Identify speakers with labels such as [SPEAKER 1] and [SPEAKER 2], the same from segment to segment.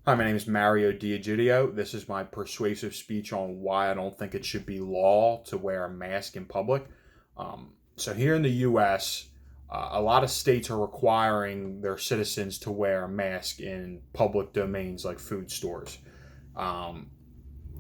[SPEAKER 1] Hi, my name is Mario DiEgidio. This is my persuasive speech on why I don't think it should be law to wear a mask in public. So, here in the US, a lot of states are requiring their citizens to wear a mask in public domains like food stores. Um,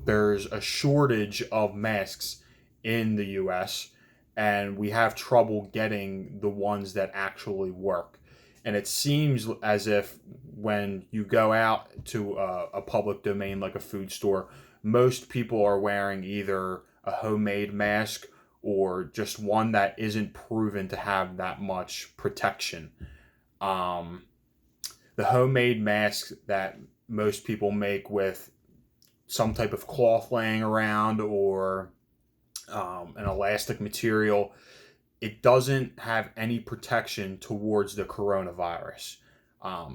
[SPEAKER 1] there's a shortage of masks in the US, and we have trouble getting the ones that actually work. And it seems as if when you go out to a public domain like a food store, most people are wearing either a homemade mask or just one that isn't proven to have that much protection. Um, the homemade masks that most people make with some type of cloth laying around or an elastic material, it doesn't have any protection towards the coronavirus.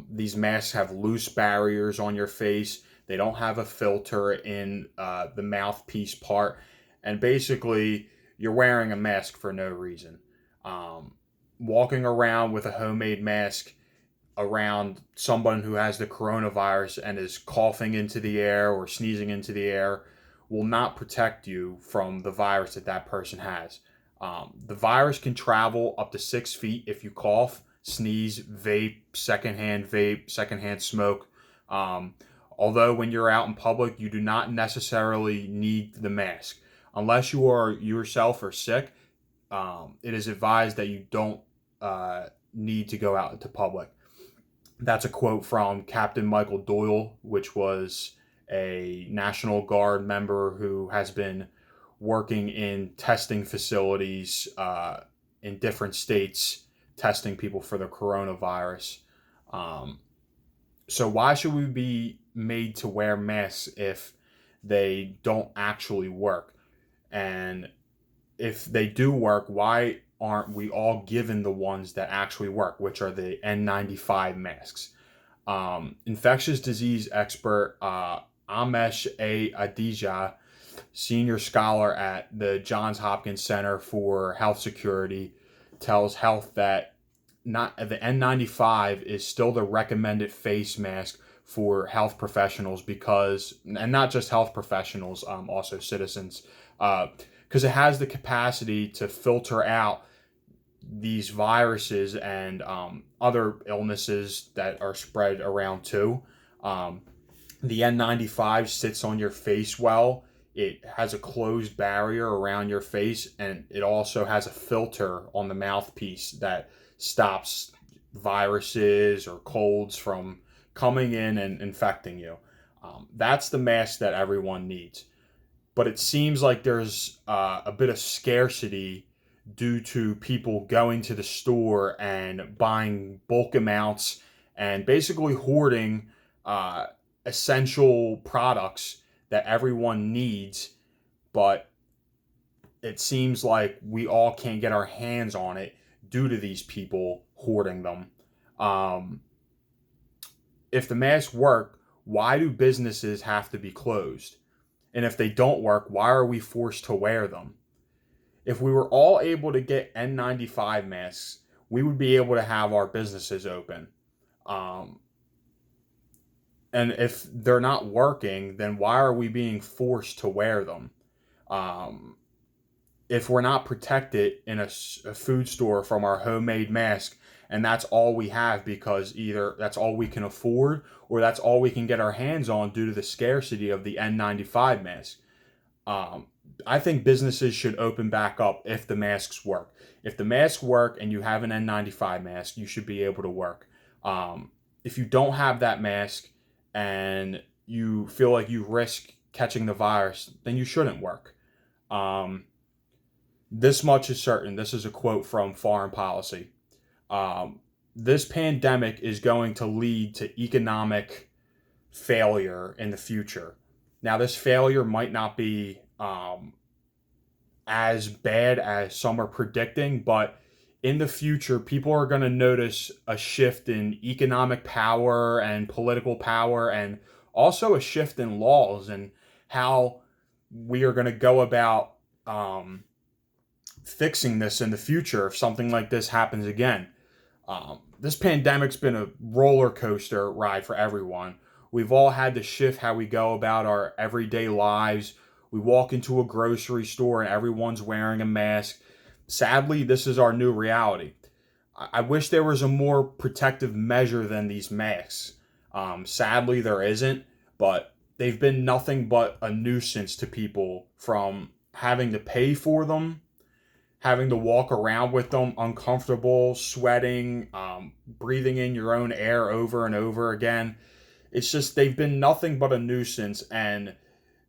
[SPEAKER 1] These masks have loose barriers on your face. They don't have a filter in the mouthpiece part. And basically, you're wearing a mask for no reason. Um, Walking around with a homemade mask around someone who has the coronavirus and is coughing into the air or sneezing into the air will not protect you from the virus that person has. The virus can travel up to 6 feet if you cough, sneeze, vape, secondhand smoke. Um, Although when you're out in public, you do not necessarily need the mask. Unless you are yourself or sick, it is advised that you don't need to go out into public. That's a quote from Captain Michael Doyle, which was a National Guard member who has been working in testing facilities in different states, testing people for the coronavirus. Um, so, why should we be made to wear masks if they don't actually work? And if they do work, why aren't we all given the ones that actually work, which are the N95 masks? Infectious disease expert Amesh A. Adija, senior scholar at the Johns Hopkins Center for Health Security, tells Health that not the N95 is still the recommended face mask for health professionals because, and not just health professionals, also citizens, because it has the capacity to filter out these viruses and other illnesses that are spread around too. Um, the N95 sits on your face well. It has a closed barrier around your face, and it also has a filter on the mouthpiece that stops viruses or colds from coming in and infecting you. That's the mask that everyone needs. But it seems like there's a bit of scarcity due to people going to the store and buying bulk amounts and basically hoarding uh, essential products that everyone needs, but it seems like we all can't get our hands on it due to these people hoarding them. Um, if the masks work, why do businesses have to be closed? And if they don't work, why are we forced to wear them? If we were all able to get N95 masks, we would be able to have our businesses open. Um, and if they're not working, then why are we being forced to wear them? Um, if we're not protected in a food store from our homemade mask, and that's all we have because either that's all we can afford or that's all we can get our hands on due to the scarcity of the N95 mask. Um, I think businesses should open back up if the masks work. If the masks work and you have an N95 mask, you should be able to work. If you don't have that mask and you feel like you risk catching the virus, then you shouldn't work. Um, this much is certain. This is a quote from Foreign Policy. Um, this pandemic is going to lead to economic failure in the future. Now, this failure might not be as bad as some are predicting, but in the future, people are going to notice a shift in economic power and political power, and also a shift in laws and how we are going to go about fixing this in the future if something like this happens again. This pandemic's been a roller coaster ride for everyone. We've all had to shift how we go about our everyday lives. We walk into a grocery store and everyone's wearing a mask. Sadly, this is our new reality. I wish there was a more protective measure than these masks. Sadly, there isn't, but they've been nothing but a nuisance to people, from having to pay for them, having to walk around with them uncomfortable, sweating, breathing in your own air over and over again. It's just, they've been nothing but a nuisance. And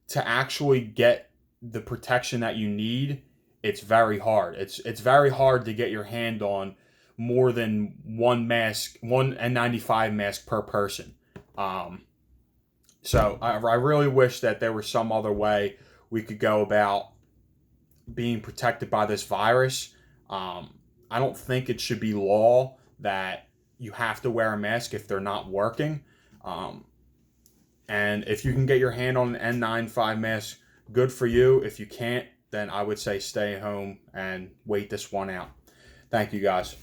[SPEAKER 1] to actually get the protection that you need, it's very hard. It's very hard to get your hand on more than one mask, one N95 mask per person. So I really wish that there was some other way we could go about being protected by this virus. I don't think it should be law that you have to wear a mask if they're not working. And if you can get your hand on an N95 mask, good for you. If you can't, then I would say stay home and wait this one out. Thank you, guys.